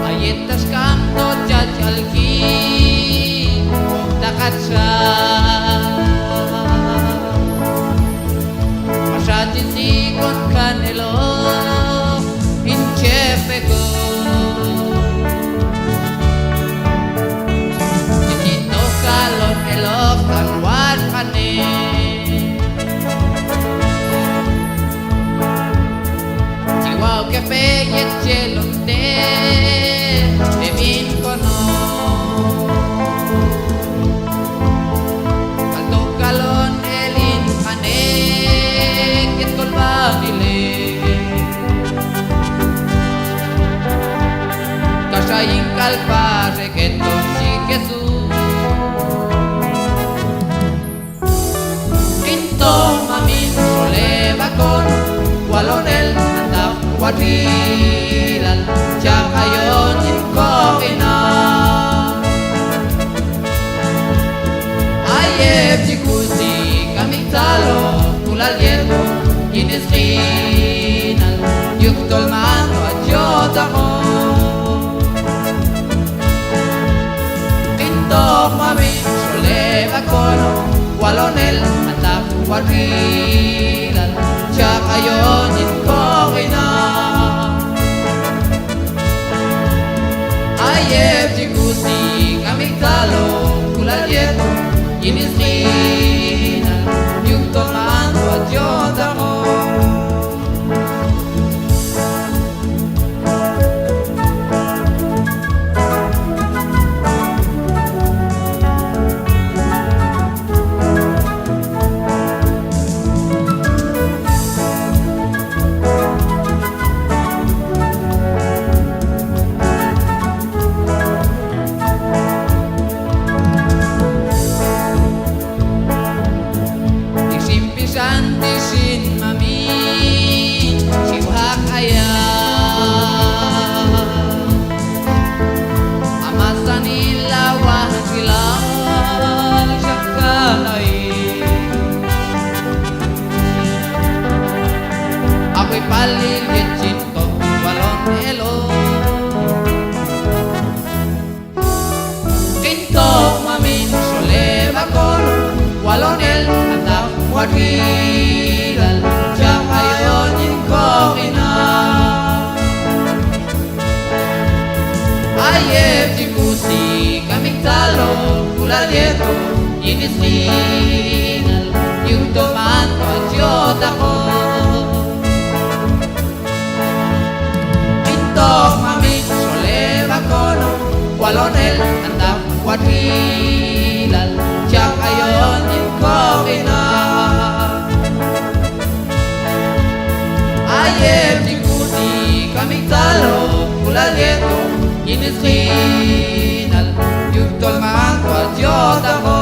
Ayetas kamno jajalki takatsa Masatin sikot kanelo inchepeko Jitito kalon elok kanwan kane Chihuahua kepe yet chelonte Emin kono Kalto kalon elin kane Ket kolbanile Kasaying kalpare keton si kesu Kinto mamin soleba kon Walonel andam wadilal Chakayon inkokina Ayep jikusi kaming talo Tulal yeto iniskinal Yuktol man wadyot ako Pintok mamin soleb akono Walonel andam wadilal Chakayon inkokina Ayep jikusi kaming talo Kulal yeto iniskinal Yuktol man wadyot ako Santisin mami siwak aya amasan ilawan sila syakalai ako'y palilgit cinto walon elo kinto mamin soleb akon walon el anak Wadilal Chakayon inkokina Ayep jikusi kaming talo Kulal yeto iniskinal Yuktol man wadyot ako Pintok mamin soleb akono Walonel andam wadilal Chakayon inkokina Ayep jikusi kaming talo Kulal yeto iniskinal Yuktol man wadyot ako